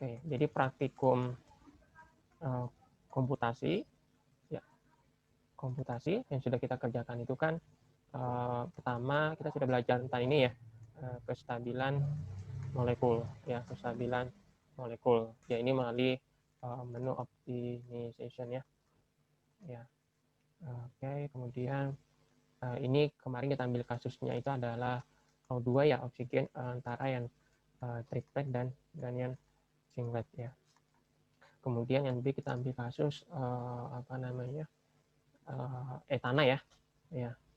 Oke, jadi praktikum komputasi, ya, komputasi yang sudah kita kerjakan itu kan pertama kita sudah belajar tentang ini ya, kestabilan molekul, ya, kestabilan molekul. Ya, ini melalui menu optimization ya. Ya, oke, kemudian ini kemarin kita ambil kasusnya itu adalah O2 ya, oksigen antara yang triplet dan yang singlet ya. Kemudian yang B kita ambil kasus apa namanya, etana ya,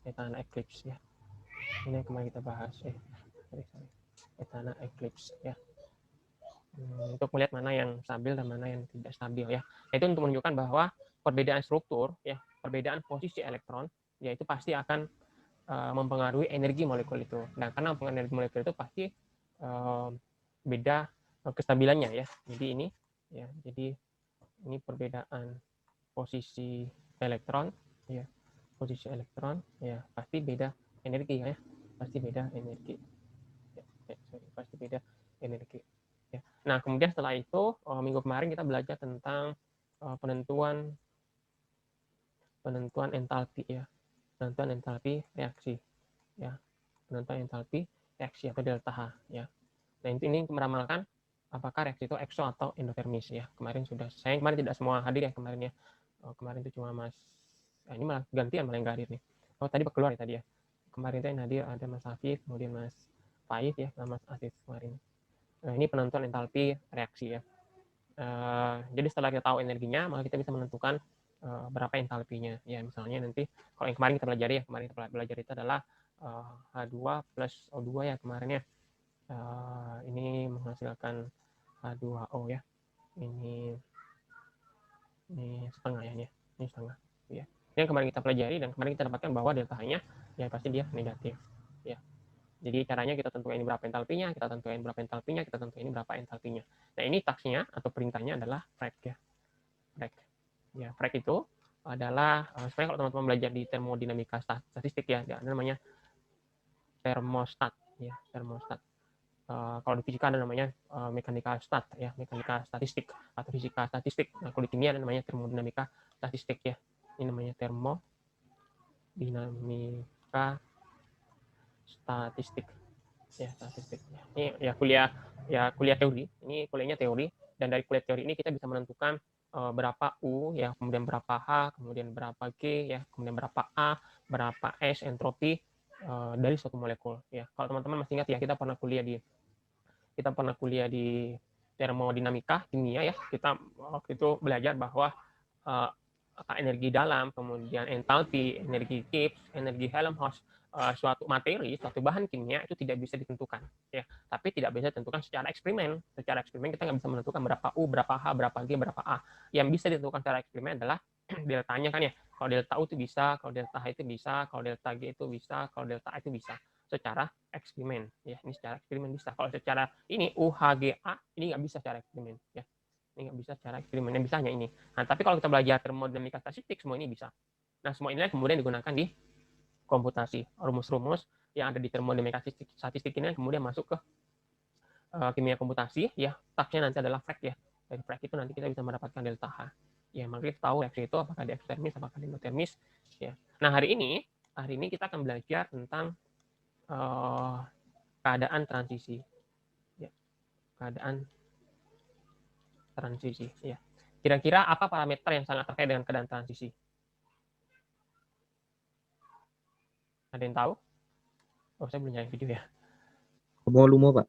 etana eclipse ya. Ini yang kemarin kita bahas etana eclipse ya. Untuk melihat mana yang stabil dan mana yang tidak stabil ya. Itu untuk menunjukkan bahwa perbedaan struktur ya, perbedaan posisi elektron, yaitu pasti akan mempengaruhi energi molekul itu. Nah, karena mempengaruhi energi molekul itu pasti beda kestabilannya ya. Jadi ini perbedaan posisi elektron ya, posisi elektron ya, pasti beda energi ya, pasti beda energi ya, pasti beda energi ya. Nah, kemudian setelah itu minggu kemarin kita belajar tentang penentuan entalpi ya, penentuan entalpi reaksi ya, penentuan entalpi reaksi atau delta H ya. Nah, ini meramalkan apakah reaksi itu ekso atau endotermis ya. Kemarin tidak semua hadir ya kemarin ya. Kemarin itu cuma ini malah gantian malah yang gak hadir nih. Tadi keluar ya tadi ya. Kemarin itu yang hadir ada Mas Afif, kemudian Mas Faiz ya, sama Mas Afif kemarin. Nah, ini penentuan entalpi reaksi ya. Jadi setelah kita tahu energinya, maka kita bisa menentukan berapa entalpinya. Ya, misalnya nanti kalau yang kemarin kita belajar itu adalah H2 plus O2 ya kemarin ya. Ini menghasilkan H2O ya. Ini setengah ya, ini setengah ya. Ini yang kemarin kita pelajari dan kemarin kita dapatkan bahwa delta H-nya ya pasti dia negatif ya. Jadi caranya kita tentuin ini berapa entalpinya, kita tentuin berapa entalpinya, kita tentuin ini berapa entalpinya. Nah, ini tasknya atau perintahnya adalah frag ya. Frag. Ya, frag itu adalah sebenarnya kalau teman-teman belajar di termodinamika statistik ya, ada namanya termostat ya, termostat. Kalau di fisika ada namanya mekanika stat ya, mekanika statistik atau fisika statistik. Nah, kalau di kimia ada namanya termodinamika statistik ya. Ini namanya termodinamika statistik ya, statistik. Ini ya kuliah teori. Ini kuliahnya teori dan dari kuliah teori ini kita bisa menentukan berapa U ya, kemudian berapa H, kemudian berapa G ya, kemudian berapa A, berapa S entropi dari suatu molekul ya. Kalau teman-teman masih ingat ya, kita pernah kuliah di termodinamika kimia ya. Kita waktu itu belajar bahwa energi dalam, kemudian entalpi, energi Gibbs, energi Helmholtz, suatu materi, suatu bahan kimia itu tidak bisa ditentukan ya, tapi tidak bisa ditentukan secara eksperimen. Secara eksperimen kita nggak bisa menentukan berapa U, berapa H, berapa G, berapa A. Yang bisa ditentukan secara eksperimen adalah deltanya kan ya. Kalau delta U itu bisa, kalau delta H itu bisa, kalau delta G itu bisa, kalau delta A itu bisa secara eksperimen ya. Ini secara eksperimen bisa. Kalau secara ini UHGA ini nggak bisa secara eksperimen ya. Ini nggak bisa secara eksperimen, yang bisa hanya ini. Nah, tapi kalau kita belajar termodinamika statistik, semua ini bisa. Nah, semua ini kemudian digunakan di komputasi. Rumus-rumus yang ada di termodinamika statistik ini kemudian masuk ke kimia komputasi ya. Tasknya nanti adalah frag ya. Dari frag itu nanti kita bisa mendapatkan delta H. Ya, maka kita tahu reaksi itu apakah di ekstermis, apakah di endotermis ya. Nah, hari ini kita akan belajar tentang keadaan transisi ya, keadaan transisi ya. Kira-kira apa parameter yang sangat terkait dengan keadaan transisi? Ada yang tahu? Oh, saya belum nyalain video ya. Volume, Pak.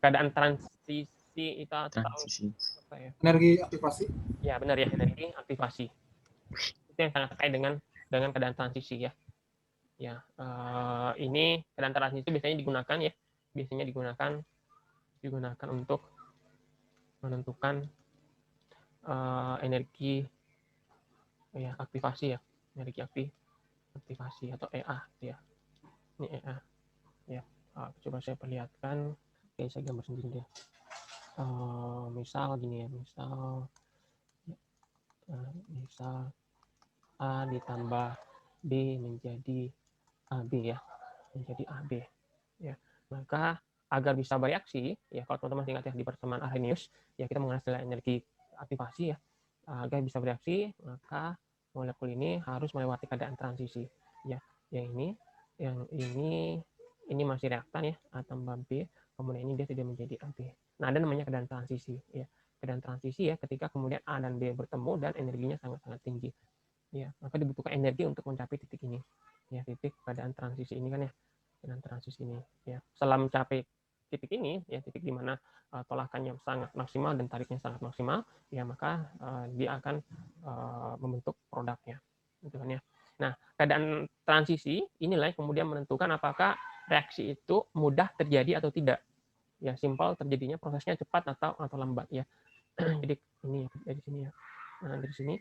Keadaan transisi itu Transisi. apa ya? Energi aktivasi. Ya, benar ya, energi aktivasi. Itu yang sangat terkait dengan keadaan transisi ya. Ya, ini keadaan transisi biasanya digunakan untuk menentukan energi ya, aktivasi ya, energi aktivasi atau EA ya. Ini EA ya. Coba saya perlihatkan. Oke, saya gambar sendiri deh. Misal gini ya, misal A ditambah B menjadi AB ya, menjadi AB ya. Maka agar bisa bereaksi, ya kalau teman-teman ingat ya di pertemuan Arrhenius, ya kita mengenal istilah energi aktivasi ya, agar bisa bereaksi maka molekul ini harus melewati keadaan transisi. Ya, yang ini masih reaktan ya, A tambah B, kemudian ini dia sudah menjadi AB. Nah, ada namanya keadaan transisi ya. Keadaan transisi ya ketika kemudian A dan B bertemu dan energinya sangat-sangat tinggi. Ya, maka dibutuhkan energi untuk mencapai titik ini. Ya, titik keadaan transisi ini kan ya. Keadaan transisi ini ya. Setelah mencapai titik ini ya, titik di mana tolakannya sangat maksimal dan tariknya sangat maksimal, ya maka dia akan membentuk produknya. Gitu kan ya. Nah, keadaan transisi inilah yang kemudian menentukan apakah reaksi itu mudah terjadi atau tidak. Ya, simpel terjadinya prosesnya cepat atau lambat ya. Jadi ini dari sini ya. Nah, dari sini.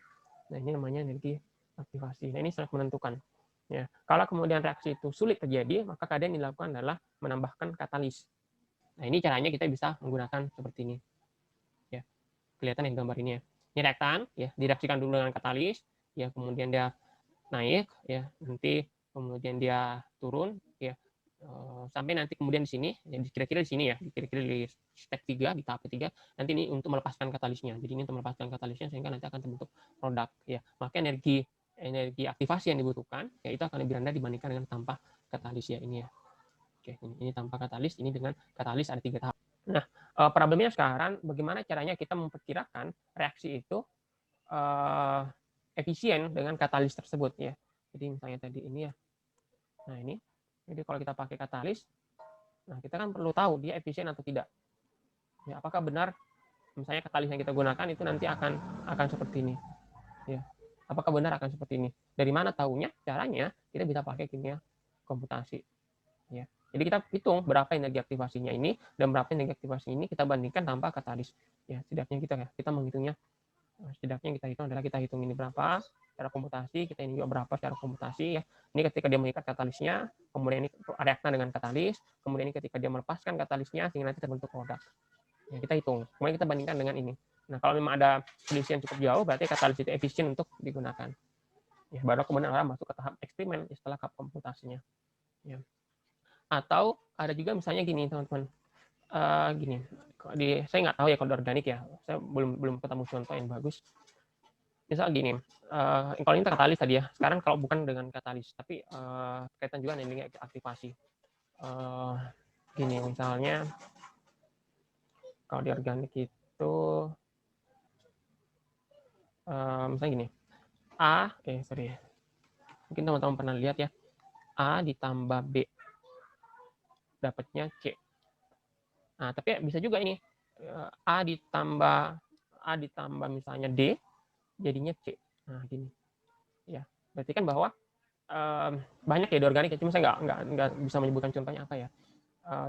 Nah, ini namanya energi aktivasi. Nah, ini sangat menentukan. Ya, kalau kemudian reaksi itu sulit terjadi, maka keadaan yang dilakukan adalah menambahkan katalis. Nah, ini caranya kita bisa menggunakan seperti ini. Ya, kelihatan yang gambar ini ya. Ini reaktan, ya, direaksikan dulu dengan katalis, ya, kemudian dia naik, ya, nanti kemudian dia turun, ya, sampai nanti kemudian di sini, ya, kira-kira di sini ya, kira-kira di step 3, di tahap ketiga, nanti ini untuk melepaskan katalisnya. Jadi ini untuk melepaskan katalisnya sehingga nanti akan terbentuk produk. Ya, maka energi aktivasi yang dibutuhkan, ya itu akan lebih rendah dibandingkan dengan tanpa katalis ya ini ya. Oke, ini tanpa katalis, ini dengan katalis ada 3 tahap. Nah, problemnya sekarang bagaimana caranya kita memperkirakan reaksi itu efisien dengan katalis tersebut ya. Jadi misalnya tadi ini ya. Nah, ini. Jadi kalau kita pakai katalis, nah kita kan perlu tahu dia efisien atau tidak. Ya, apakah benar misalnya katalis yang kita gunakan itu nanti akan seperti ini. Ya. Apakah benar akan seperti ini? Dari mana tahunya? Caranya kita bisa pakai kimia komputasi. Ya. Jadi kita hitung berapa energi aktivasinya ini dan berapa energi aktivasi ini kita bandingkan tanpa katalis. Ya, setidaknya kita menghitungnya. Setidaknya kita hitung adalah kita hitung ini berapa secara komputasi, kita ini juga berapa secara komputasi ya. Ini ketika dia mengikat katalisnya, kemudian ini reaktan dengan katalis, kemudian ini ketika dia melepaskan katalisnya sehingga nanti terbentuk produk. Ya, kita hitung. Kemudian kita bandingkan dengan ini. Nah, kalau memang ada selisih yang cukup jauh, berarti katalis itu efisien untuk digunakan. Ya, baru kemudian orang masuk ke tahap eksperimen setelah tahap komputasinya. Ya. Atau ada juga misalnya gini, teman-teman. Gini, saya nggak tahu ya kalau organik ya, saya belum ketemu contoh yang bagus. Misal gini, kalau ini katalis tadi ya, sekarang kalau bukan dengan katalis, tapi kaitan juga dengan aktivasi. Gini, misalnya kalau di organik itu, misalnya gini, mungkin teman-teman pernah lihat ya, A ditambah B, dapatnya C. Nah, tapi bisa juga ini, A ditambah misalnya D, jadinya C. Nah, gini. Ya, berarti kan bahwa banyak ya di organik ya, cuma saya nggak bisa menyebutkan contohnya apa ya.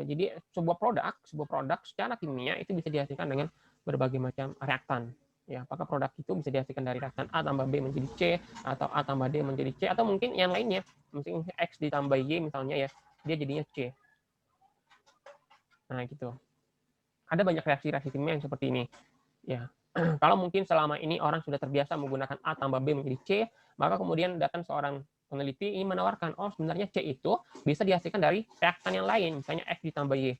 Jadi sebuah produk secara kimia itu bisa dihasilkan dengan berbagai macam reaktan. Ya, apakah produk itu bisa dihasilkan dari reaktan A tambah B menjadi C, atau A tambah D menjadi C, atau mungkin yang lainnya, mungkin X ditambah Y misalnya ya, dia jadinya C. Nah, gitu. Ada banyak reaksi-reaksi kimia yang seperti ini. Ya, kalau mungkin selama ini orang sudah terbiasa menggunakan A tambah B menjadi C, maka kemudian datang seorang peneliti ini menawarkan, oh sebenarnya C itu bisa dihasilkan dari reaktan yang lain, misalnya X ditambah Y.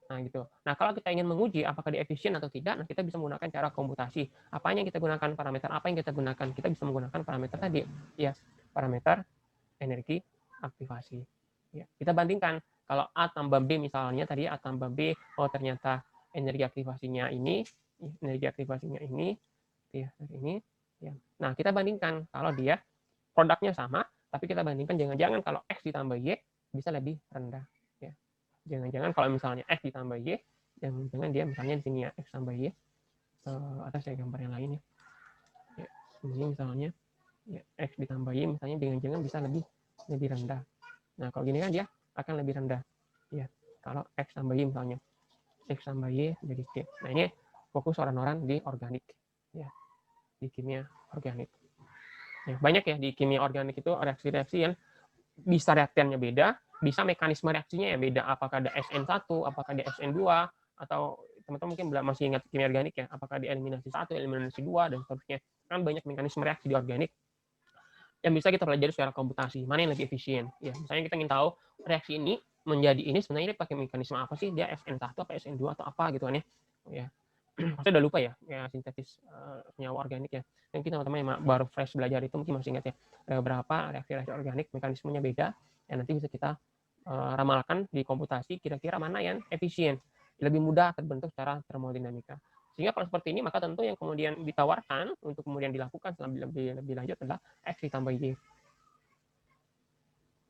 Nah, gitu. Nah, kalau kita ingin menguji apakah dia efisien atau tidak, nah kita bisa menggunakan cara komputasi. Apa yang kita gunakan, parameter apa yang kita gunakan? Kita bisa menggunakan parameter tadi, ya, parameter energi aktivasi. Ya, kita bandingkan kalau A tambah B misalnya tadi A tambah B, oh ternyata energi aktivasinya ini, ya, ini, ya. Nah, kita bandingkan kalau dia produknya sama, tapi kita bandingkan jangan-jangan kalau X ditambah Y bisa lebih rendah. Ya. Jangan-jangan kalau misalnya X ditambah Y, jangan-jangan dia misalnya di sini ya, X tambah Y, atau saya gambar yang lain ya. Ya, ini misalnya ya, X ditambah Y misalnya jangan-jangan bisa lebih rendah. Nah, kalau gini kan dia akan lebih rendah. Ya, kalau X tambah Y misalnya. X tambah Y jadi C. Nah, ini fokus orang-orang di organik. Ya, di kimia organik. Ya, banyak ya di kimia organik itu reaksi-reaksi yang bisa reaktannya beda, bisa mekanisme reaksinya ya beda. Apakah ada SN1, apakah ada SN2, atau teman-teman mungkin masih ingat kimia organik ya, apakah di eliminasi 1, eliminasi 2, dan seterusnya. Kan banyak mekanisme reaksi di organik yang bisa kita pelajari secara komputasi, mana yang lebih efisien. Ya, misalnya kita ingin tahu reaksi ini menjadi ini sebenarnya dia pakai mekanisme apa sih? Dia SN1 apa SN2 atau apa gitu kan ya. Ya. Saya udah lupa ya, sintetis senyawa organik ya. Yang kita teman-teman yang baru fresh belajar itu mungkin masih ingat ya. Ada beberapa reaksi-reaksi organik mekanismenya beda. Ya nanti bisa kita ramalkan di komputasi kira-kira mana yang efisien, lebih mudah terbentuk secara termodinamika. Sehingga kalau seperti ini maka tentu yang kemudian ditawarkan untuk kemudian dilakukan lebih lanjut adalah X ditambah Y.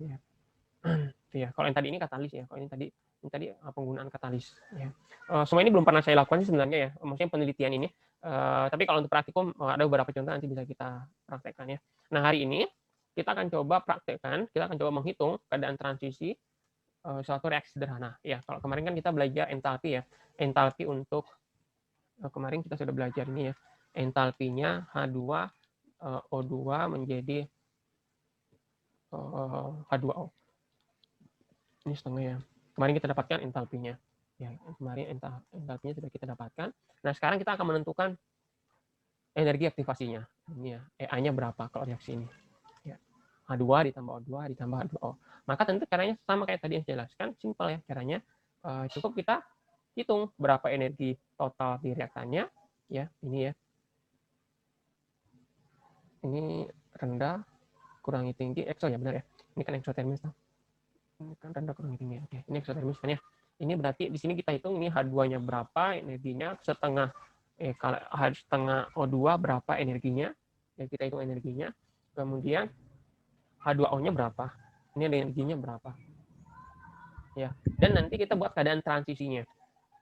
Ya. Ya, kalau yang tadi ini katalis ya. Kalau ini tadi penggunaan katalis. Ya. Semua ini belum pernah saya lakukan sih sebenarnya ya. Maksudnya penelitian ini. Tapi kalau untuk praktikum ada beberapa contoh nanti bisa kita praktekkan ya. Nah hari ini kita akan coba praktekkan, kita akan coba menghitung keadaan transisi suatu reaksi sederhana. Ya, kalau kemarin kan kita belajar entalpi ya. Entalpi untuk kemarin kita sudah belajar ini ya. Entalpinya H2O2 menjadi H2O. Ini setengah ya. Kemarin kita dapatkan entalpinya. Ya, kemarin entalpinya sudah kita dapatkan. Nah, sekarang kita akan menentukan energi aktivasinya. Ini ya, EA-nya berapa kalau reaksi ini. Ya. H2 ditambah O2 ditambah H2O. Maka tentu caranya sama kayak tadi yang saya jelaskan, simpel ya caranya. Cukup kita hitung berapa energi total di reaktannya. Ya, ini ya. Ini rendah kurangi tinggi, ya benar ya. Ini kan eksotermis. Ini kan rendah kurangi tinggi. Oke, ini eksotermis kan ya. Ini berarti di sini kita hitung ini H2-nya berapa energinya, setengah O2 berapa energinya. Ya, kita hitung energinya. Kemudian H2O-nya berapa. Ini energinya berapa. Ya, dan nanti kita buat keadaan transisinya.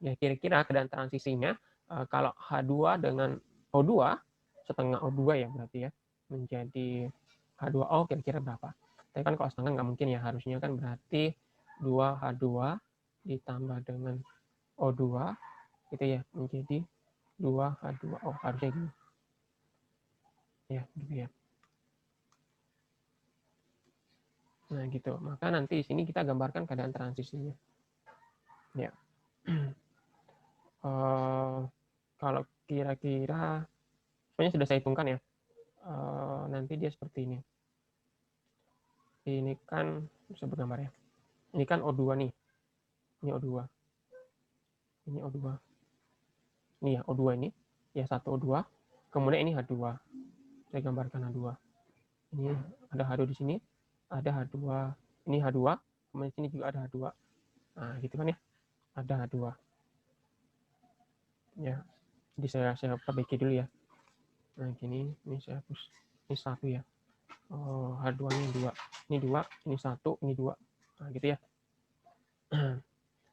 Ya, kira-kira keadaan transisinya kalau H2 dengan O2, setengah O2 ya berarti ya, menjadi H2O kira-kira berapa. Tapi kan kalau setengah nggak mungkin ya, harusnya kan berarti 2H2 ditambah dengan O2 gitu ya, menjadi 2H2O, harusnya gini. Ya, gitu ya. Nah, gitu. Maka nanti di sini kita gambarkan keadaan transisinya. Ya. Kalau kira-kira sebenarnya sudah saya hitungkan ya. Nanti dia seperti ini. Ini kan bisa bergambar ya. Ini kan O2 nih. Ini O2. Ini O2. Ini ya O2 ini. Ya, satu O2. Kemudian ini H2. Saya gambarkan H2. Ini ada H2 di sini. Ada H2. Ini H2. Kemudian sini juga ada H2. Nah, gitu kan ya. Ada H2. Ya. Jadi saya perbaiki dulu ya. Nah, gini. Ini saya hapus. Ini satu ya. H2-nya 2. Ini 2. Ini 1. Ini 2. Nah, gitu ya.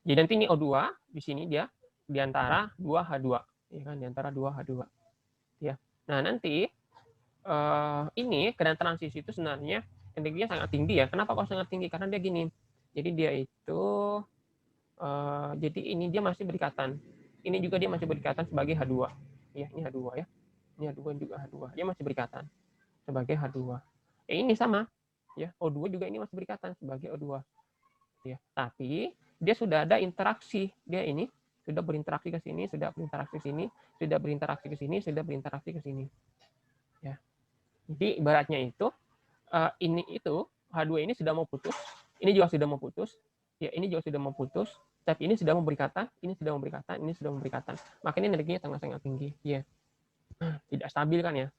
Jadi nanti ini O2 di sini dia di antara 2H2, ya kan, di antara 2H2. Ya. Nah, nanti ini keadaan transisi itu sebenarnya energinya sangat tinggi ya. Kenapa kok sangat tinggi? Karena dia gini. Jadi dia itu jadi ini dia masih berikatan. Ini juga dia masih berikatan sebagai H2. Ya, ini H2 ya. Ini H2 juga H2. Dia masih berikatan sebagai H2. Ini sama ya. O2 juga ini masih berikatan sebagai O2. Ya, tapi dia sudah ada interaksi. Dia ini sudah berinteraksi ke sini, sudah berinteraksi ke sini, sudah berinteraksi ke sini, sudah berinteraksi ke sini. Ya. Jadi ibaratnya itu ini itu H2 ini sudah mau putus, ini juga sudah mau putus, ya ini juga sudah mau putus, tapi ini sudah mau berikatan, ini sudah mau berikatan, ini sudah mau berikatan. Makanya energinya sangat-sangat tinggi. Ya. Tidak stabil kan ya.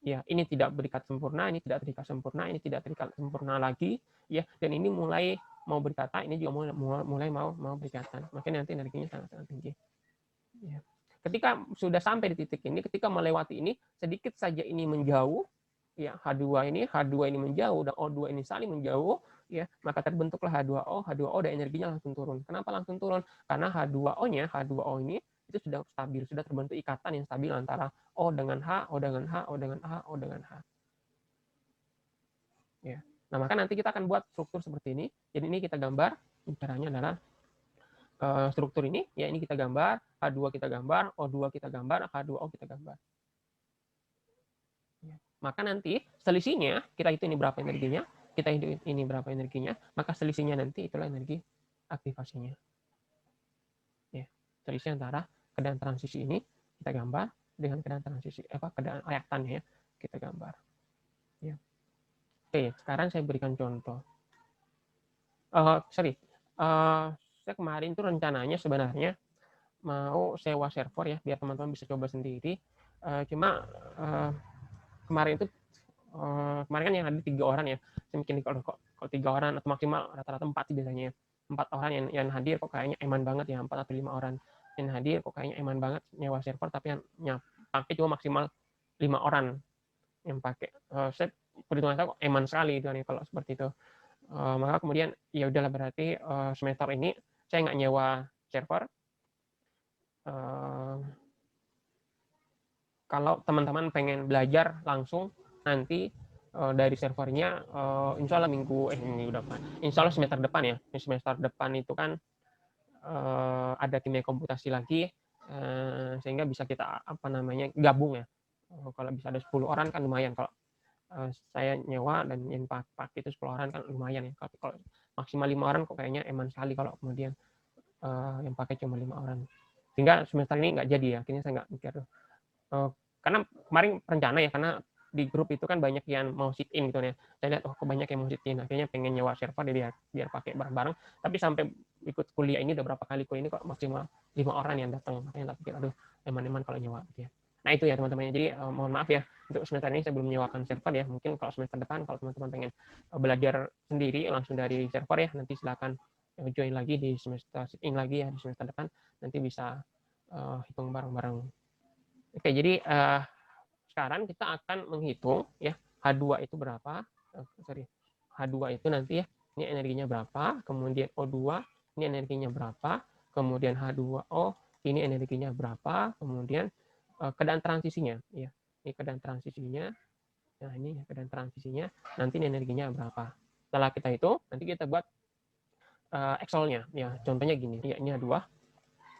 Ya, ini tidak berikat sempurna, ini tidak terikat sempurna, ini tidak terikat sempurna lagi, ya, dan ini mulai mau berkata, ini juga mulai mau berikatan. Makanya nanti energinya sangat-sangat tinggi. Ya. Ketika sudah sampai di titik ini, ketika melewati ini, sedikit saja ini menjauh, ya H2 ini menjauh dan O2 ini saling menjauh, ya, maka terbentuklah H2O dan energinya langsung turun. Kenapa langsung turun? Karena H2O ini itu sudah stabil, sudah terbentuk ikatan yang stabil antara O dengan H, O dengan H, O dengan H, O dengan H. Ya. Nah, maka nanti kita akan buat struktur seperti ini. Jadi ini kita gambar, caranya adalah struktur ini, ya ini kita gambar, H2 kita gambar, O2 kita gambar, H2O kita gambar. Ya. Maka nanti selisihnya, kita hitung ini berapa energinya, kita hitung ini berapa energinya, maka selisihnya nanti itulah energi aktivasinya. Ya. Selisih antara keadaan transisi ini kita gambar dengan keadaan transisi keadaan reaktannya ya, kita gambar. Ya. Oke, sekarang saya berikan contoh. Sorry, saya kemarin tuh rencananya sebenarnya mau sewa server ya, biar teman-teman bisa coba sendiri. Cuma kemarin itu kemarin kan yang ada 3 orang ya. Saya mikir kalau 3 orang atau maksimal rata-rata 4 sih biasanya. 4 orang yang hadir kok kayaknya eman banget ya, 4 atau 5 orang yang hadir kok kayaknya eman banget nyewa server, tapi yang pakai cuma maksimal 5 orang yang pakai. Saya perhitungan saya kok eman sekali itu kalau seperti itu. Maka kemudian ya udahlah berarti semester ini saya nggak nyewa server. Kalau teman-teman pengen belajar langsung nanti dari servernya, insya Allah minggu depan, insya Allah semester depan ya. Semester depan itu kan ada kimia komputasi lagi, sehingga bisa kita gabung ya. Kalau bisa ada 10 orang kan lumayan. Kalau saya nyewa dan yang pakai itu 10 orang kan lumayan ya. Tapi kalau maksimal 5 orang kok kayaknya eman sekali kalau kemudian yang pakai cuma 5 orang. Sehingga semester ini nggak jadi ya. Akhirnya saya nggak mikir. Karena kemarin rencana ya, karena di grup itu kan banyak yang mau sit in gitu ya. Saya lihat kok banyak yang mau sit in. Akhirnya pengen nyewa server biar pakai bareng-bareng. Tapi sampai ikut kuliah ini udah berapa kali kuliah ini kok maksimal 5 orang yang datang. Makanya tak pikir aduh eman-eman kalau nyewa gitu ya. Nah itu ya teman-teman. Jadi mohon maaf ya untuk semester ini saya belum menyewakan server ya. Mungkin kalau semester depan kalau teman-teman pengen belajar sendiri langsung dari server ya, nanti silakan join lagi di semester sit in lagi ya di semester depan. Nanti bisa hitung bareng-bareng. Oke, jadi sekarang kita akan menghitung ya H2 itu berapa. H2 itu nanti ya, ini energinya berapa, kemudian O2 ini energinya berapa, kemudian H2O ini energinya berapa, kemudian keadaan transisinya ya. Ini keadaan transisinya. Nah, ini keadaan transisinya, nanti ini energinya berapa. Setelah kita itu, nanti kita buat Excel-nya ya. Contohnya gini, ya ini H2.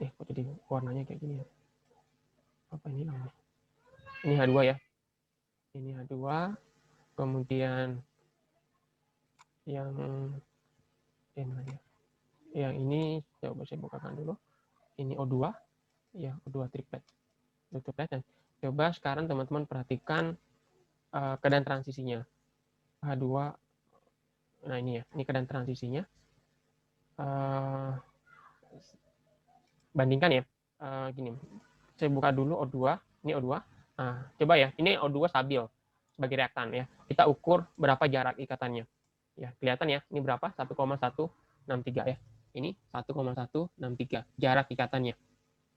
Kok jadi warnanya kayak gini ya? Apa ini namanya? Ini H2 ya. Ini H2, kemudian yang ini coba saya bukakan dulu. Ini O2 ya, O2 triplet. Dan coba sekarang teman-teman perhatikan keadaan transisinya. H2, nah ini ya, ini keadaan transisinya. Bandingkan ya, gini. Saya buka dulu O2, ini O2. Nah, coba ya, ini O2 stabil sebagai reaktan ya. Kita ukur berapa jarak ikatannya. Ya, kelihatan ya, ini berapa? 1,163 ya. Ini 1,163 jarak ikatannya.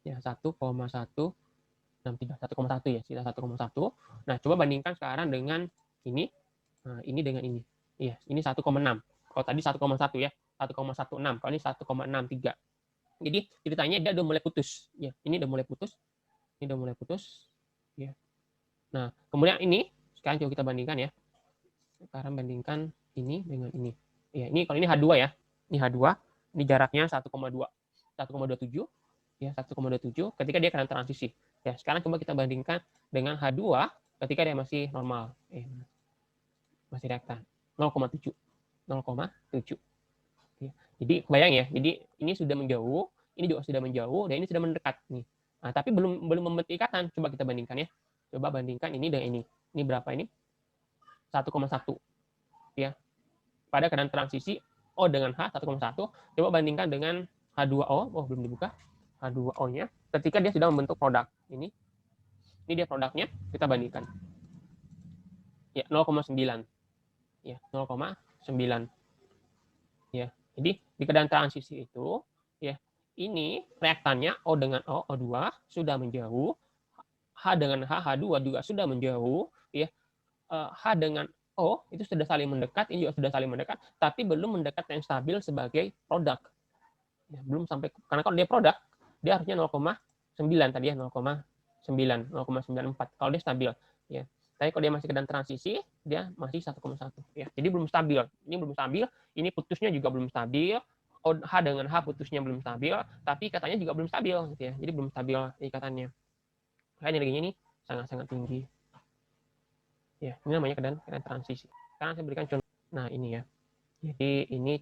Ya, 1,163, 1,1 ya, sekitar 1,1. Nah, coba bandingkan sekarang dengan ini. Nah, ini dengan ini. Iya, ini 1,6. Kalau tadi 1,1 ya, 1,16. Kalau ini 1,63. Jadi ceritanya dia udah mulai putus. Ya, ini udah mulai putus. Ini udah mulai putus. Ya. Nah, kemudian ini sekarang coba kita bandingkan ya. Sekarang bandingkan ini dengan ini. Ya, ini kalau ini H2 ya. Ini H2, ini jaraknya 1,2. 1,27 ya, 1,27 ketika dia keadaan transisi. Ya, sekarang coba kita bandingkan dengan H2 ketika dia masih normal. Masih reaktan. 0,7. 0,7. Ya. Jadi bayang ya, jadi ini sudah menjauh, ini juga sudah menjauh, dan ini sudah mendekat nih. Nah, tapi belum membentuk ikatan. Coba kita bandingkan ya. Coba bandingkan ini dengan ini. Ini berapa ini? 1,1 ya. Pada keadaan transisi O dengan H 1,1. Coba bandingkan dengan H2O. Oh, belum dibuka. H2O-nya ketika dia sudah membentuk produk. Ini dia produknya, kita bandingkan. Ya, 0,9. Ya, 0,9. Ya. Jadi di keadaan transisi itu ya, ini reaktannya O dengan O, O2 sudah menjauh, H dengan H, H2 juga sudah menjauh ya. H dengan O itu sudah saling mendekat, ini juga sudah saling mendekat, tapi belum mendekat yang stabil sebagai produk. Ya, belum sampai, karena kalau dia produk, dia harusnya 0,9 tadi ya, 0,9, 0,94 kalau dia stabil ya. Tapi kalau dia masih keadaan transisi, dia masih 1,1 ya. Jadi belum stabil. Ini belum stabil, ini putusnya juga belum stabil. H dengan H putusnya belum stabil, tapi ikatannya juga belum stabil gitu ya. Jadi belum stabil ikatannya. Makanya energinya ini sangat-sangat tinggi. Ya, ini namanya keadaan transisi. Sekarang saya berikan contoh. Nah, ini ya. Jadi ini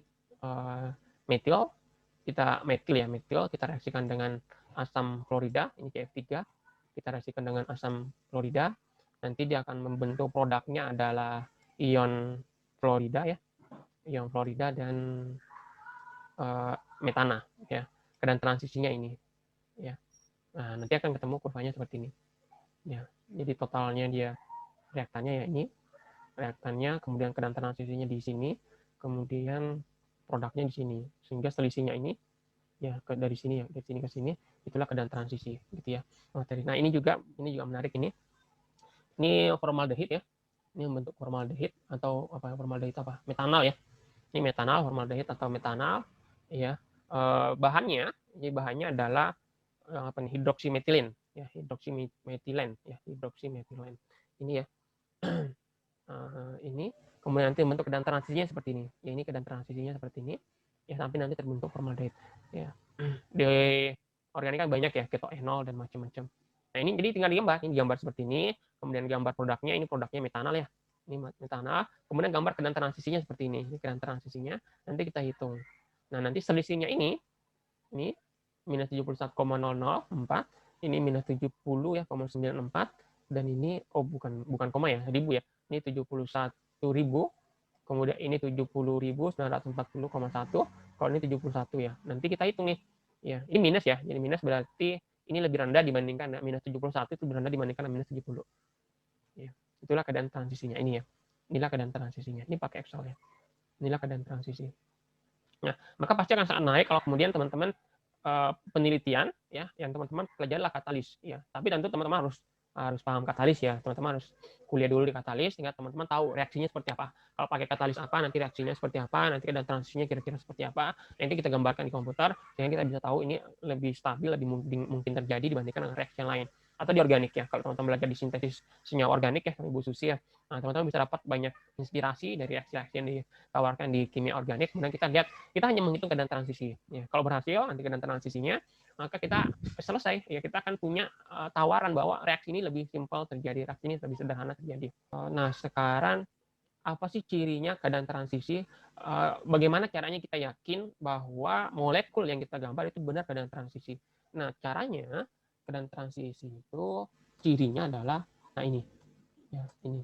metil, kita reaksikan dengan asam klorida, ini CF3. Kita reaksikan dengan asam klorida. Nanti dia akan membentuk produknya adalah ion fluorida ya. Ion fluorida dan metana ya. Keadaan transisinya ini ya. Nah, nanti akan ketemu kurvanya seperti ini. Ya. Jadi totalnya dia reaktannya ya ini, reaktannya, kemudian keadaan transisinya di sini, kemudian produknya di sini. Sehingga selisihnya ini ya dari sini ya, dari sini ke sini, itulah keadaan transisi gitu ya. Nah, ini juga menarik ini. Ini formaldehid ya. Ini bentuk formaldehid atau apa formaldehid apa? Metanal ya. Ini metanal, formaldehid atau metanal ya. Bahannya, ini bahannya adalah apa nih, hidroksimetilin ya, hidroksimetilin ya, hidroksimetilin. Ini ya. Ini kemudian nanti bentuk keadaan transisinya seperti ini. Ya, ini keadaan transisinya seperti ini. Ya, sampai nanti terbentuk formaldehid. Ya. Di organik kan banyak ya, ketoenol dan macam-macam. Nah, ini jadi tinggal digambar. Ini gambar seperti ini, kemudian gambar produknya, ini produknya metanal ya. Ini metanal, kemudian gambar keadaan transisinya seperti ini. Ini keadaan transisinya, nanti kita hitung. Nah, nanti selisihnya ini minus 71,004, ini minus 70 ya, 0,94, dan ini bukan koma ya, ribu ya. Ini 71.000, kemudian ini 70.940,1, kalau ini 71 ya. Nanti kita hitung nih. Ya, ini minus ya. Jadi minus berarti ini lebih rendah dibandingkan minus 71 itu lebih rendah dibandingkan minus 70. Ya. Itulah keadaan transisinya ini ya. Inilah keadaan transisinya. Ini pakai Excel ya. Inilah keadaan transisi. Nah, maka pasti akan sangat naik kalau kemudian teman-teman penelitian ya, yang teman-teman pelajarilah katalis ya. Tapi tentu teman-teman harus paham katalis ya. Teman-teman harus kuliah dulu di katalis sehingga teman-teman tahu reaksinya seperti apa. Kalau pakai katalis apa, nanti reaksinya seperti apa, nanti keadaan transisinya kira-kira seperti apa. Nanti kita gambarkan di komputer sehingga kita bisa tahu ini lebih stabil, lebih mungkin terjadi dibandingkan dengan reaksi yang lain. Atau di organik ya. Kalau teman-teman belajar di sintesis senyawa organik ya, Ibu Susi ya. Nah, teman-teman bisa dapat banyak inspirasi dari reaksi-reaksi yang ditawarkan di kimia organik. Kemudian kita lihat, kita hanya menghitung keadaan transisi. Ya, kalau berhasil nanti keadaan transisinya, maka kita selesai. Ya, kita akan punya tawaran bahwa reaksi ini lebih simpel terjadi, reaksi ini lebih sederhana terjadi. Nah, sekarang apa sih cirinya keadaan transisi? Bagaimana caranya kita yakin bahwa molekul yang kita gambar itu benar keadaan transisi? Nah, caranya keadaan transisi itu cirinya adalah, nah ini, ya ini.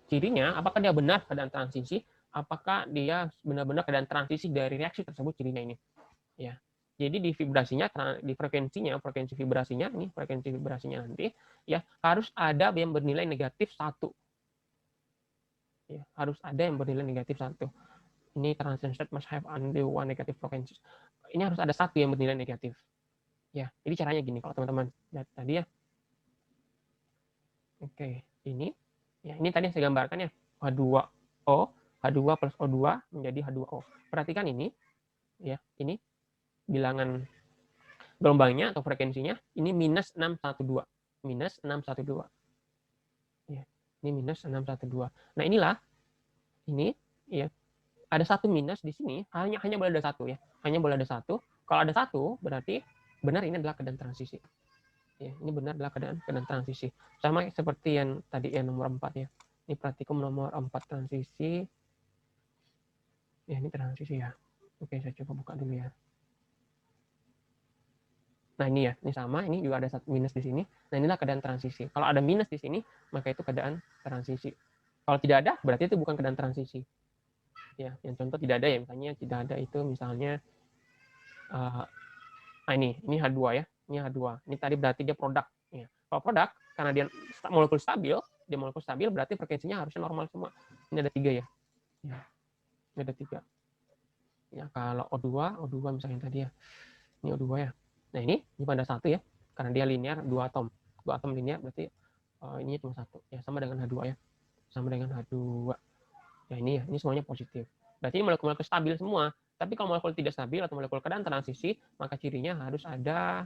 Cirinya, apakah dia benar keadaan transisi? Apakah dia benar-benar keadaan transisi dari reaksi tersebut? Cirinya ini, ya. Jadi di vibrasinya, di frekuensi vibrasinya, ini frekuensi vibrasinya nanti, ya harus ada yang bernilai negatif 1. Ya, harus ada yang bernilai negatif 1. Ini transition state must have only one negative frequency. Ini harus ada satu yang bernilai negatif. Ya, jadi caranya gini kalau teman-teman lihat tadi ya. Oke, ini ya ini tadi yang saya gambarkan ya. H2O, H2 plus O2 menjadi H2O. Perhatikan ini ya, ini bilangan gelombangnya atau frekuensinya ini minus 612. Minus 612. Ya, ini minus 612. Nah, inilah ini ya ada satu minus di sini, hanya boleh ada satu ya. Hanya boleh ada satu. Kalau ada satu, berarti benar ini adalah keadaan transisi. Ya, ini benar adalah keadaan transisi. Sama seperti yang tadi yang nomor 4 ya. Ini praktikum nomor 4 transisi. Ya, ini transisi ya. Oke, saya coba buka dulu ya. Nah, ini ya. Ini sama, ini juga ada satu minus di sini. Nah, inilah keadaan transisi. Kalau ada minus di sini, maka itu keadaan transisi. Kalau tidak ada, berarti itu bukan keadaan transisi. Ya, yang contoh tidak ada ya, misalnya tidak ada itu misalnya ini H2 ya, ini H2. Ini tadi berarti dia produk. Ya. Kalau produk, karena dia molekul stabil, berarti frekuensinya harusnya normal semua. Ini ada 3 ya. Ya. Ini ada 3. Ya, kalau O2 misalnya tadi ya. Ini O2 ya. Nah, ini pada 1 ya. Karena dia linear 2 atom. 2 atom linear berarti ini cuma 1. Ya, sama dengan H2 ya. Sama dengan H2. Ya, ini semuanya positif. Berarti ini molekul-molekul stabil semua. Tapi kalau molekul tidak stabil atau molekul keadaan transisi, maka cirinya harus ada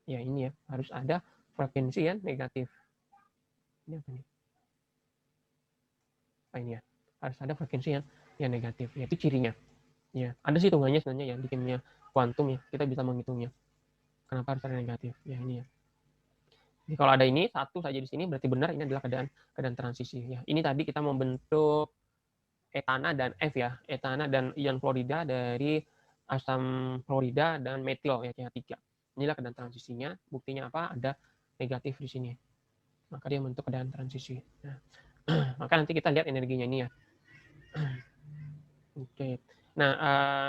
ya ini ya, harus ada frekuensi yang negatif. Ini apa nih? Ini ya, harus ada frekuensi yang negatif. Ya, itu cirinya. Ya, ada sih hitungannya sebenarnya ya di kimia kuantum ya, kita bisa menghitungnya. Kenapa harus ada negatif? Ya, ini ya. Jadi kalau ada ini satu saja di sini berarti benar ini adalah keadaan transisi ya. Ini tadi kita membentuk etana dan F ya, etana dan ion fluorida dari asam fluorida dan metil ya, CH3. Inilah keadaan transisinya. Buktinya apa? Ada negatif di sini. Maka dia membentuk keadaan transisi. Nah, maka nanti kita lihat energinya ini ya. Oke. Nah,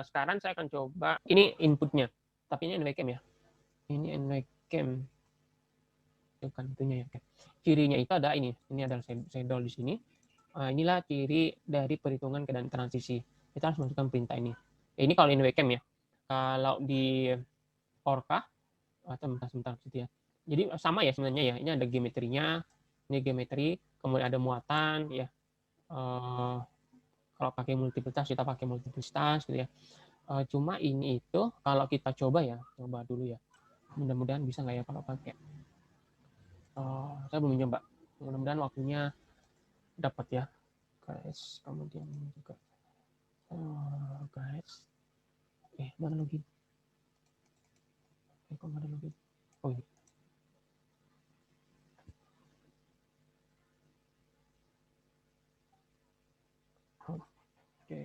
sekarang saya akan coba, ini inputnya, tapi ini NWCam ya. Ini NWCam. Bukan itunya ya. Cirinya itu ada ini adalah shadow di sini. Inilah ciri dari perhitungan keadaan transisi. Kita harus masukkan perintah ini. Ini kalau NWCam ya. Kalau di Orca, atau sebentar gitu ya. Jadi sama ya sebenarnya ya. Ini ada geometrinya, ini geometri, kemudian ada muatan ya. Kalau pakai multiplitas kita pakai multiplitas gitu ya. Cuma ini itu kalau kita coba ya, coba dulu ya. Mudah-mudahan bisa nggak ya kalau pakai. Saya belum nyoba. Mudah-mudahan waktunya dapat ya, guys. Kemudian juga, guys. Mana login? Kok nggak ada login? Oh ini. Oke.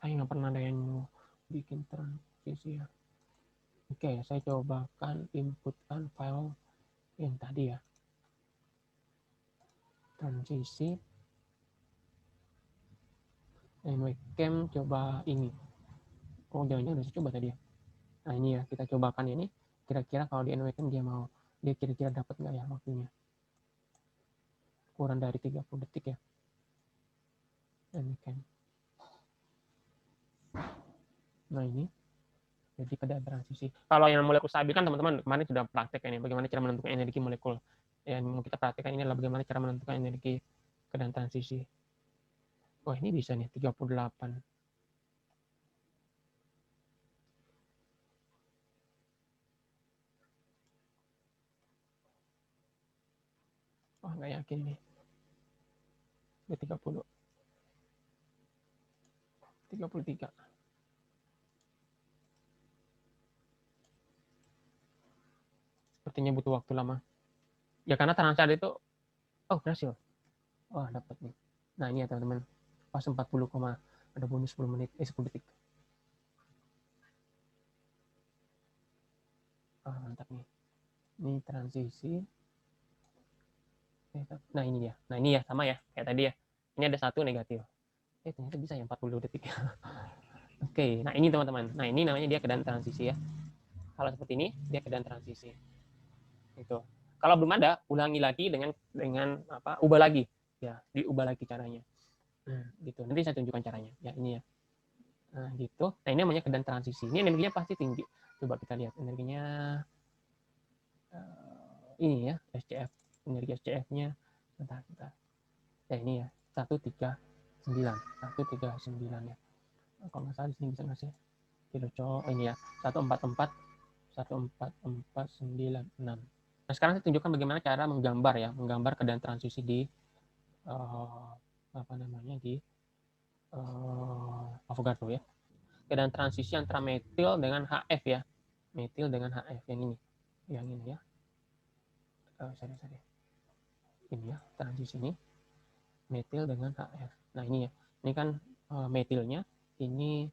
Saya nggak pernah ada yang mau bikin transisi ya. Oke, saya cobakan inputkan file yang tadi ya. Transisi. NWCam coba ini. Oh, jangan-jangan udah saya coba tadi ya. Nah, ini ya, kita cobakan ini. Kira-kira kalau di NWCam dia kira-kira dapat nggak ya waktunya. Kurang dari 30 detik ya. NWCam. Nah, ini. Jadi pada transisi. Kalau yang molekul stabil kan teman-teman kemarin sudah praktek ini bagaimana cara menentukan energi molekul. Yang mau kita praktekkan ini adalah bagaimana cara menentukan energi keadaan transisi. Wah, ini bisa nih 38. Wah, nggak yakin nih. Udah 30. 33. Sepertinya butuh waktu lama. Ya karena transfer itu, oh berhasil. Wah, dapat nih. Nah, ini ya teman-teman. Pas 40, ada bonus 10 menit, 10 detik. Mantap nih. Ini transisi. Nah, ini ya. Nah, ini ya sama ya kayak tadi ya. Ini ada 1 negatif. Ternyata bisa ya 40 detik. Oke, nah ini teman-teman. Nah, ini namanya dia keadaan transisi ya. Kalau seperti ini, dia keadaan transisi. Itu. Kalau belum ada, ulangi lagi dengan apa? Ubah lagi. Ya, diubah lagi caranya. Nah, gitu. Nanti saya tunjukkan caranya. Ya, ini ya. Nah, gitu. Nah, ini namanya keadaan transisi. Ini energinya pasti tinggi. Coba kita lihat energinya ini ya, SCF. Energi SCF-nya bentar. Ya, ini ya. 139. 139 ya. Kalau nggak salah di sini bisa ngasih kilocol ini ya 144 14496. Nah, sekarang saya tunjukkan bagaimana cara menggambar keadaan transisi di apa namanya di Avogadro ya. Keadaan transisi antara metil dengan HF ya. Metil dengan HF yang ini ya. Sorry. Ini ya, transisi ini metil dengan HF. Nah, ini ya. Ini kan metilnya, ini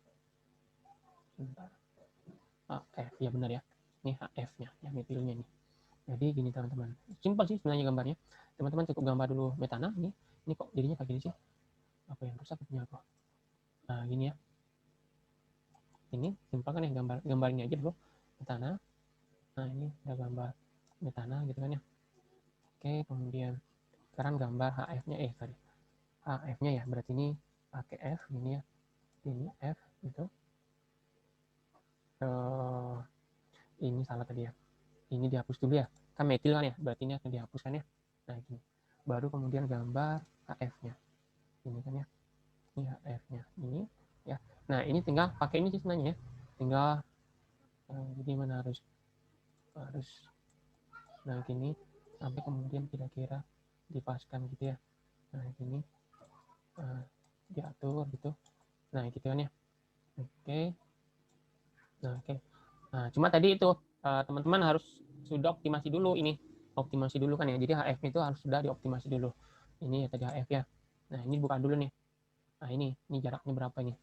bentar. HF ya benar ya. Ini HF-nya, ya metilnya nih. Jadi gini teman-teman, simpel sih sebenarnya gambarnya. Teman-teman cukup gambar dulu metana ini kok jadinya kayak gini sih? Apa yang rusak punya aku? Nah gini ya, ini simpel kan ya gambar ini aja dulu metana. Nah ini udah gambar metana gitu kan ya. Oke, kemudian sekarang gambar HF-nya sorry, HF-nya ya berarti ini pakai F ini ya, ini F gitu. Ini salah tadi ya. Ini dihapus dulu ya, kan metil kan ya, berarti ini akan dihapuskan ya. Nah gini, baru kemudian gambar HF-nya. Ini kan ya, ini HF-nya ini ya. Nah ini tinggal pakai ini sih sebenarnya ya, tinggal jadi mana harus nah gini sampai kemudian kira-kira dipaskan gitu ya. Nah gini diatur gitu. Nah gitu kan ya. Oke. Nah oke. Nah cuma tadi itu teman-teman harus sudah optimasi dulu ini. Optimasi dulu kan ya. Jadi HF itu harus sudah dioptimasi dulu. Ini ya tadi HF ya. Nah ini buka dulu nih. Nah ini jaraknya berapa nih?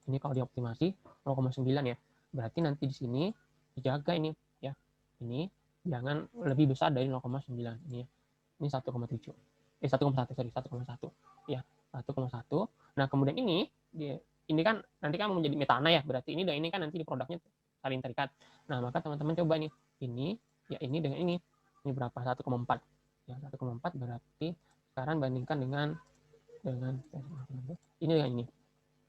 Ini kalau dioptimasi 0,9 ya. Berarti nanti di sini dijaga ini ya. Ini jangan lebih besar dari 0,9 ini ya. Ini 1,7. 1,1 sorry 1,1 ya. 1,1. Nah, kemudian ini kan nanti kan menjadi metana ya, berarti ini dan ini kan nanti di produknya saling terikat. Nah, maka teman-teman coba nih, ini dengan ini berapa? 1,4. Ya, 1,4 berarti sekarang bandingkan dengan ini dengan ini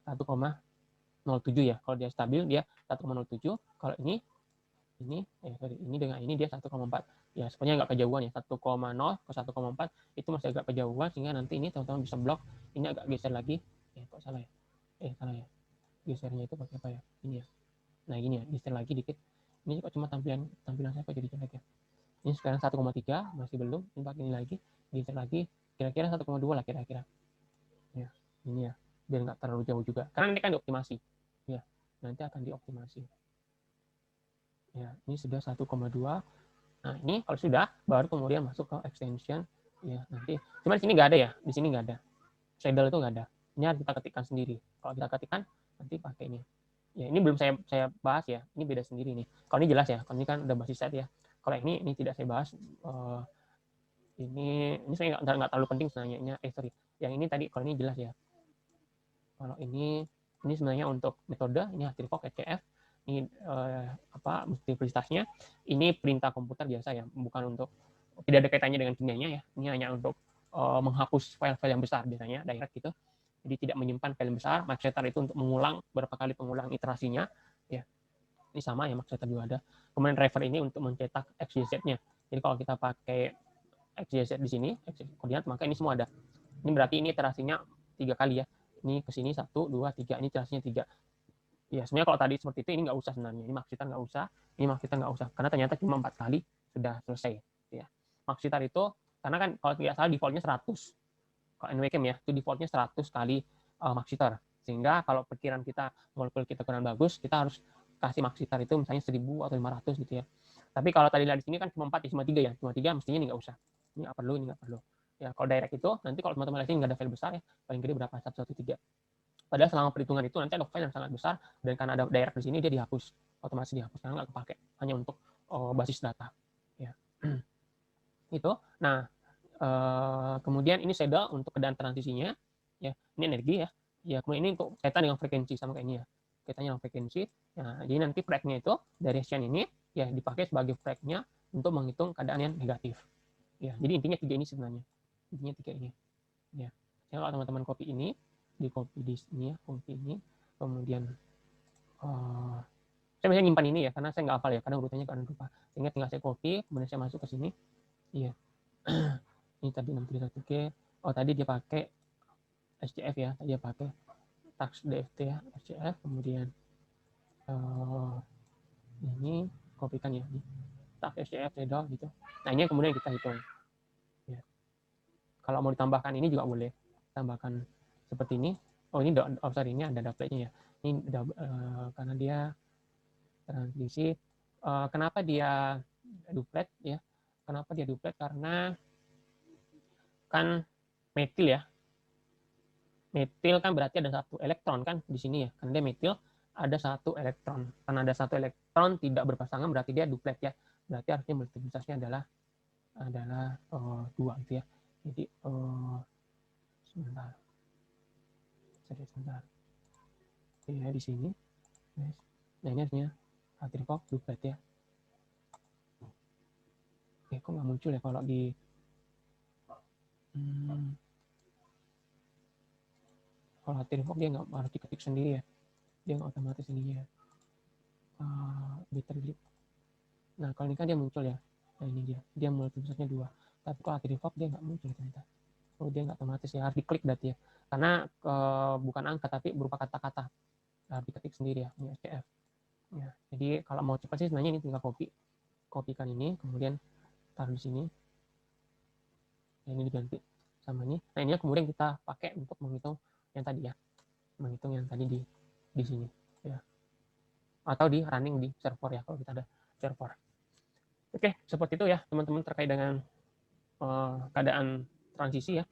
1,07 ya. Kalau dia stabil dia 1,07. Kalau ini dengan ini dia 1,4. Ya, sebenarnya agak kejauhan ya. 1,0 ke 1,4 itu masih agak kejauhan, sehingga nanti ini teman-teman bisa blok. Ini agak geser lagi. Kok salah ya? Salah ya. Gesernya itu pakai apa ya? Ini ya. Nah, ini ya, geser lagi dikit. Ini kok cuma tampilan saya kok jadi jelek ya. Ini sekarang 1,3 masih belum. Ini pakai ini lagi, geser lagi. Kira-kira 1,2 lah kira-kira. Ya, ini ya. Biar nggak terlalu jauh juga. Karena ini kan dioptimasi. Ya, nanti akan dioptimasi. Ya, ini sudah 1,2. Nah, ini kalau sudah, baru kemudian masuk ke extension. Ya, nanti. Cuma di sini nggak ada ya. Di sini nggak ada. Shadow itu nggak ada. Ini harus kita ketikkan sendiri. Kalau kita ketikkan, nanti pakai ini. Ya, ini belum saya bahas ya. Ini beda sendiri nih. Kalau ini jelas ya. Kalau ini kan udah basis set ya. Kalau ini tidak saya bahas. Ini saya nggak terlalu penting sebenarnya. Sorry. Yang ini tadi, kalau ini jelas ya. Kalau ini sebenarnya untuk metode. Ini Activefox SCF. Ini multiplicitasnya. Ini perintah komputer biasa ya. Bukan untuk, tidak ada kaitannya dengan kimianya ya. Ini hanya untuk menghapus file-file yang besar biasanya, direct gitu. Jadi tidak menyimpan file besar. Maxeter itu untuk mengulang berapa kali pengulang iterasinya. Ya, ini sama ya, Maxeter juga ada. Kemudian driver ini untuk mencetak XYZ-nya. Jadi kalau kita pakai XYZ di sini, koordinat, maka ini semua ada. Ini berarti ini iterasinya 3 kali ya. Ini ke sini 1, 2, 3. Ini iterasinya 3. Ya, sebenarnya kalau tadi seperti itu, ini nggak usah sebenarnya. Ini Maxeter nggak usah. Ini Maxeter nggak usah. Karena ternyata cuma 4 kali sudah selesai. Ya. Maxeter itu, karena kan kalau tidak salah defaultnya 100. Kalau NWChem ya, itu defaultnya 100 kali Maxeter. Sehingga kalau perkiraan kita, molekul kita kurang bagus, kita harus kasih Maxeter itu misalnya 1000 atau 500 gitu ya. Tapi kalau tadi lihat di sini kan cuma 4, cuma 3 ya. Cuma 3 mestinya ini nggak usah. Ini nggak perlu, ini nggak perlu. Ya, kalau direct itu, nanti kalau teman-teman lihat ini nggak ada file besar ya, paling gede berapa? 113. Padahal selama perhitungan itu nanti ada file yang sangat besar, dan karena ada direct di sini, dia dihapus. Otomatis dihapus, karena nggak kepake. Hanya untuk basis data. Ya. Itu. Nah, kemudian ini shadow untuk keadaan transisinya. Ya, ini energi ya. Ya, kemudian ini untuk kaitan dengan frekuensi, sama kayak ini ya. Kaitannya dengan frekuensi. Nah, jadi nanti frekuensinya itu dari Hessian ini ya dipakai sebagai frekuensinya untuk menghitung keadaan yang negatif. Ya, jadi intinya 3 ini sebenarnya. Intinya 3 ini. Ya. Jadi kalau teman-teman copy ini, di copy di sini ya, copy ini, kemudian saya biasanya nyimpan ini ya, karena saya nggak hafal ya, kadang urutannya kadang lupa. Sehingga tinggal saya copy, kemudian saya masuk ke sini. Iya. Ini tadi 631G. Oh, tadi dia pakai SCF ya, tadi dia pakai tax DFT ya, SCF, kemudian ini kopikan ya, tax SCF shadow gitu. Nah, ini kemudian kita hitung. Ya. Kalau mau ditambahkan ini juga boleh, tambahkan seperti ini. Oh, ini sorry, ini ada doubletnya ya. Ini karena dia transisi. Kenapa dia duplet ya? Kenapa dia duplet? Karena kan metil ya. Metil kan berarti ada 1 elektron kan di sini ya. Karena dia metil ada 1 elektron. Karena ada 1 elektron tidak berpasangan berarti dia duplet ya. Berarti artinya multiplicitasnya adalah 2 gitu ya. Jadi sebentar. Ya, di sini. Nah, ini artinya Activefox duplet ya. Kok nggak muncul ya kalau di kalau Activefox dia nggak harus diketik sendiri ya, dia nggak otomatis ininya ya. Bitter delete. Nah, kalau ini kan dia muncul ya. Nah, ini dia multiplicitasnya 2. Tapi kalau Activefox dia nggak muncul ternyata. Oh, dia nggak otomatis ya, harus diklik berarti ya. Karena bukan angka tapi berupa kata-kata, harus diketik sendiri ya, ini SCF. Ya, jadi kalau mau cepat sih sebenarnya ini tinggal kopikan ini, kemudian taruh di sini. Ini diganti sama ini. Nah, ini kemudian kita pakai untuk menghitung yang tadi ya, menghitung yang tadi di sini ya, atau di running di server ya kalau kita ada server. Oke, seperti itu ya teman-teman terkait dengan keadaan transisi ya.